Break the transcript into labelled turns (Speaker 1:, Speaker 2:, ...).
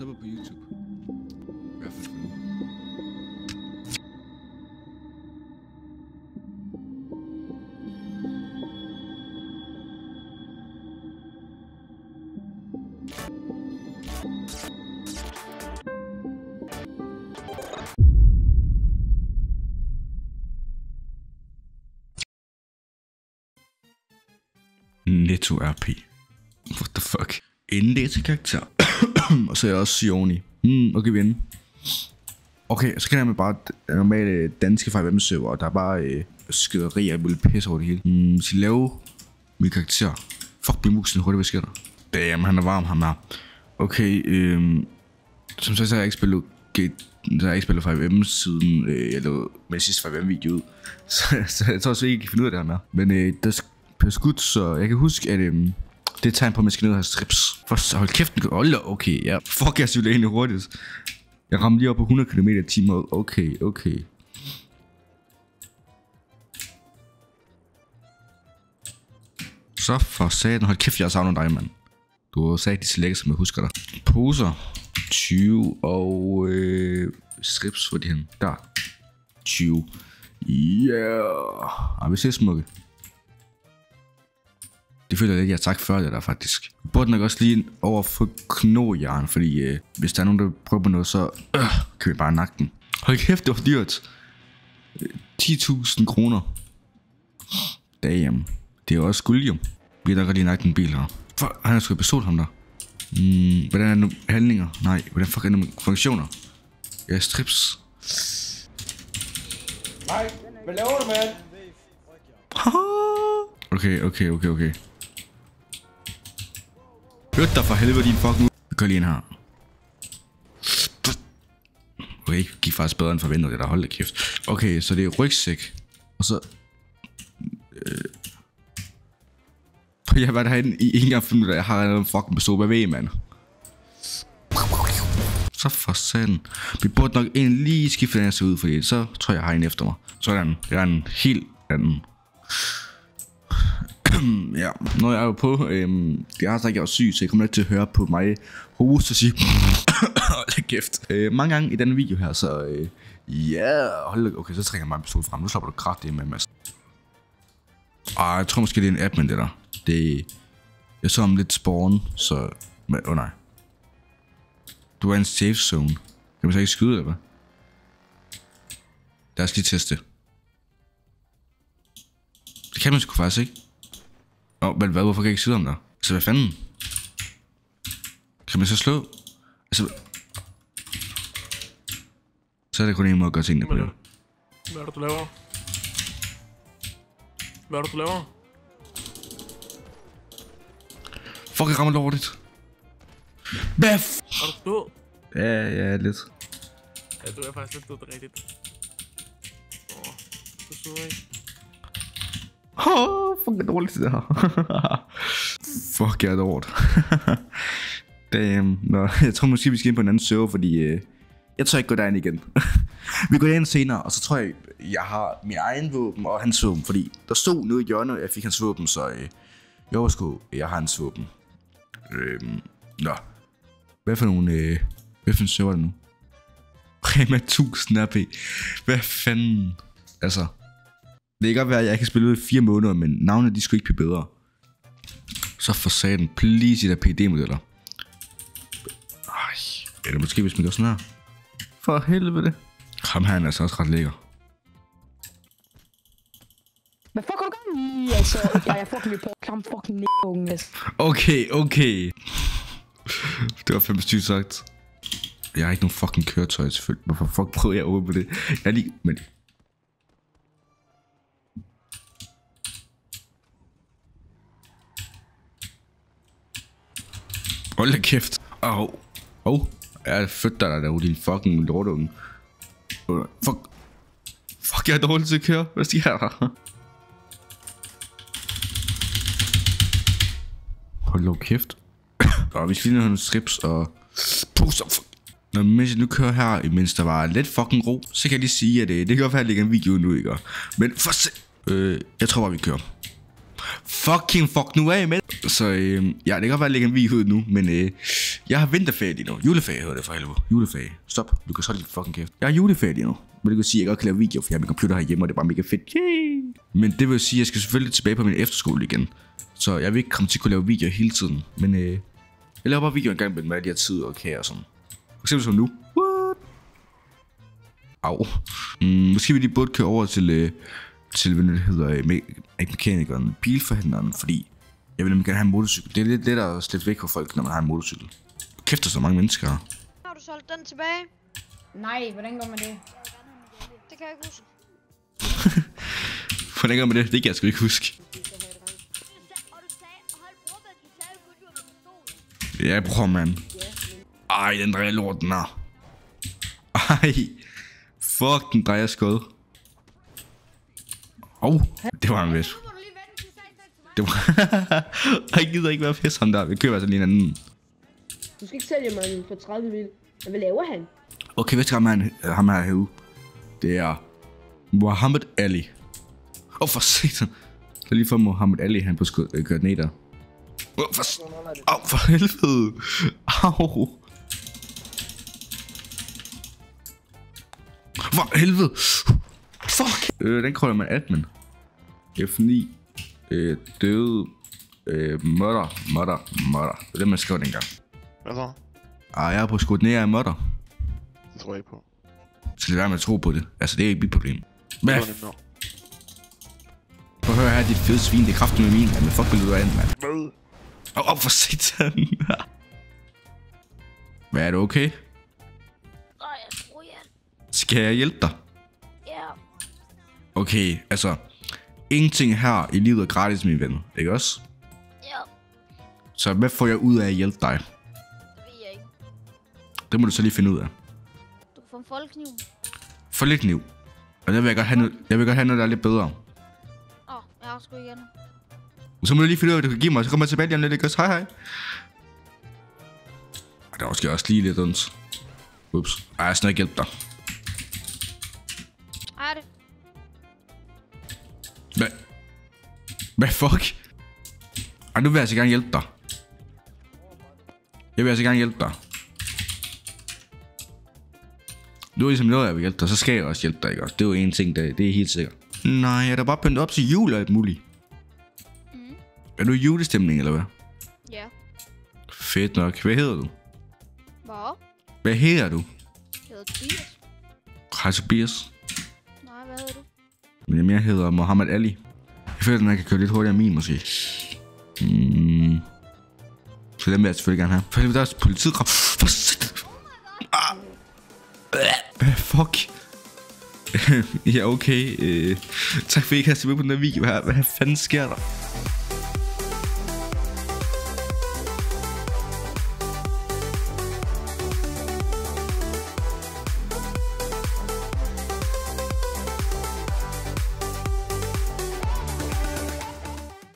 Speaker 1: stopper på YouTube. I hvert fald for nu. Netto RP. What the fuck? Inden det til karakter. Og så er jeg også Sioni. Okay, vi okay, så kan jeg med bare normale danske 5M-server. Der er bare skyderier, jeg vil pisse over det hele. Hvis jeg laver min karakter. Fuck, min mus, hurtigt, hvad sker der? Damn, han er varm, ham her. Okay, som sagt, så har jeg ikke spillet så har jeg ikke spillet 5M siden jeg lavede min sidste 5M-video ud. Så jeg tror også ikke, I kan finde ud af det her mere. Men der er skudt, så jeg kan huske, at det er et tegn på, at man skal ned og have strips. For hold kæft, okay, ja. Fuck, jeg cykler egentlig hurtigt. Jeg rammer lige op på 100 km/t. Okay. Så for satan, hold kæft, jeg savner dig, mand. Du har sagt de selekter, som jeg husker dig. Poser. 20 og strips, hvor de hen. Der. 20. Yeah. Vi ser smukke. Det føler jeg lidt, jeg har sagt før det der faktisk. Jeg burde nok også lige over for knogjern, fordi hvis der er nogen, der prøver på noget, så kan vi bare nakke den. Hold kæft, det var dyrt. 10.000 kroner. Damn. Det er også guld jo. Vi har da godt lige nakke den bil her. For, han har sgu episode ham der. Hvordan er det handlinger? Nej, hvordan fuck er det funktioner? Ja, strips.
Speaker 2: Nej, hvad laver du, mand?
Speaker 1: Okay. Hørte dig for helvede, din fucking ud. Vi kører lige ind her. Okay, det gik faktisk bedre end forventet, det der. Hold da kæft. Okay, så det er rygsæk. Og så... Jeg har været herinde i en gang 5 minutter. Jeg har en fucking pistol. Hvad ved, mand? Så for satan. Vi burde nok egentlig lige skifte den her ser ud, fordi så tror jeg har en efter mig. Sådan. Det er en helt anden. Ja, når jeg er jo på, jeg har sagt, at jeg var syg, så jeg kommer ikke til at høre på mig hoste og sige, hold kæft, mange gange i denne video her, så hold da, okay, så trækker jeg mig en pistol frem, nu slapper du kraftigt med masse. Jeg tror måske, det er en admin, det der. Jeg så om lidt spawn, så, nej. Du er en safe zone. Kan man så ikke skyde, eller hvad? Lad os lige teste. Det kan man sgu faktisk ikke. Men hvad? Hvorfor kan jeg ikke skyde om der? Altså, hvad fanden? Kan man så slå? Altså... Så er det kun en måde at gøre tingene på det.
Speaker 2: Hvad er det, du laver? Hvad er det, du laver?
Speaker 1: Fuck, jeg rammer lortet. Hvad f...
Speaker 2: Er du død?
Speaker 1: Ja, lidt.
Speaker 2: Ja, du er faktisk lidt død, det er rigtigt. Du sidder ikke.
Speaker 1: Fuck, det er dårligt det her. Fuck, jeg er dårligt. Damn. Nå, jeg tror måske, vi skal ind på en anden server, fordi... jeg tror ikke gå derind igen. Vi går derind senere, og så tror jeg har min egen våben og hans våben, fordi der stod nede i hjørnet, og jeg fik hans våben, så jeg har hans våben. Nå. Hvad for en server er det nu? Rema 1000 RP. Hvad fanden? Altså... Det kan godt være, at jeg ikke har spillet ud i 4 måneder, men navnene de skulle ikke blive bedre. Så for satan, please i der PD-modeller. Eller måske hvis man gør sådan her. For helvede. Ham her er altså også ret lækker.
Speaker 3: Hvad fuck er du gang i? Altså, jeg er fucking på klam fucking nævungen, altså.
Speaker 1: Okay. Det var fandme styrt sagt. Jeg har ikke nogen fucking køretøj selvfølgelig. Hvorfor fuck prøver jeg at åbne det? Jeg er lige med det. Hold da kæft. Jeg flytter dig derude, din fucking lortunge. Fuck, jeg er dårlig til at køre. Hvad sker der? Hold da kæft. Vi skal lige have nogle strips og... Poser. Når mens jeg nu kører her, imens der var lidt fucking ro, så kan jeg lige sige, at det kan godt være, at jeg lægger en video nu, ikke? Men for se... jeg tror bare, vi kører. Fuck nu af med. Så ja, det kan godt være, at jeg lægger en video ud nu, men Jeg har vinterferie lige nu. Juleferie hedder det for helvede. Juleferie. Stop. Du kan så lidt fucking kæft. Jeg har juleferie lige nu. Men det vil sige, at jeg godt kan lave video, for jeg har min computer herhjemme, og det er bare mega fedt. Yay! Men det vil sige, at jeg skal selvfølgelig tilbage på min efterskole igen. Så jeg vil ikke komme til at kunne lave videoer hele tiden. Men jeg laver bare videoer en gang med de her tid og kære og sådan. For eksempel som nu. What? Au. Måske vi lige burde køre over til hvad det hedder, ikke mekanikeren, bilforhandleren, fordi jeg vil nemlig gerne have en motorcykel. Det er lidt lettere at slippe væk fra folk, når man har en motorcykel. Kæft, der er så mange mennesker her.
Speaker 4: Har du solgt den tilbage?
Speaker 3: Nej, hvordan gør man det?
Speaker 4: Det kan jeg ikke huske.
Speaker 1: Hvordan gør man det? Det kan jeg sgu ikke huske. Ja, jeg bruger man. Ej, den drejer lorten her. Ej. Fuck, den drejer skød. Det var en vist. Det var... Jeg gider ikke være pisse ham der. Vi køber altså lige en anden.
Speaker 5: Du skal ikke sælge mig for 30 mil. Hvad laver han?
Speaker 1: Okay, hvad skal ham her herude? Det er Muhammad Ali. For satan. Det er lige for Muhammad Ali, han på kørt ned der. For helvede. Au. For helvede. Fuck. Den kolder man admin. F9. Døde. Murder. Det er det, man skrev dengang.
Speaker 6: Hvad så?
Speaker 1: Jeg er på skudt ned af murder.
Speaker 6: Det tror jeg ikke på.
Speaker 1: Så lad være med at tro på det. Altså, det er ikke mit problem. Hvad? Prøv at høre her, dit fede svin. Det er kraftigt med min. Men fuck, vil du af, mand?
Speaker 6: Hvad?
Speaker 1: For satan. Hvad, er du okay?
Speaker 4: Nej, jeg tror
Speaker 1: Skal jeg hjælpe dig?
Speaker 4: Ja.
Speaker 1: Okay, altså. Ingenting her i livet er gratis, min ven. Ikke også?
Speaker 4: Ja.
Speaker 1: Så hvad får jeg ud af at hjælpe dig?
Speaker 4: Det ved jeg ikke.
Speaker 1: Det må du så lige finde ud af.
Speaker 4: Du får en foldkniv.
Speaker 1: For lidt kniv. Og det vil jeg godt have noget, der er lidt bedre.
Speaker 4: Jeg har sgu igen.
Speaker 1: Så må du lige finde ud af, hvad du kan give mig. Så kommer jeg tilbage lige om lidt, ikke også? Hej, hej. Der er måske også lige lidt ondt. Ups. Jeg skal nok hjælpe dig.
Speaker 4: Ej, det.
Speaker 1: Hvad fuck? Nu vil jeg altså gerne hjælpe dig. Jeg vil altså gerne hjælpe dig. Du er ligesom noget, jeg vil hjælpe dig, så skal jeg også hjælpe dig, ikke? Det er jo en ting, det er helt sikkert. Nej, jeg er da bare pyntet op til jul og alt muligt. Er du i julestemning, eller hvad?
Speaker 4: Ja.
Speaker 1: Fedt nok. Hvad hedder du?
Speaker 4: Hvad?
Speaker 1: Hvad hedder du?
Speaker 4: Jeg hedder Tobias.
Speaker 1: Hej Tobias.
Speaker 4: Nej, hvad hedder du?
Speaker 1: Jamen, jeg hedder Muhammad Ali. Jeg føler, at man kan køre lidt hurtigere end min, måske. Så den vil jeg selvfølgelig gerne have. For helvede, der er politiet. For shit. Fuck. Ja, okay. Tak for at I kastede med på den her video. Hvad fanden sker der?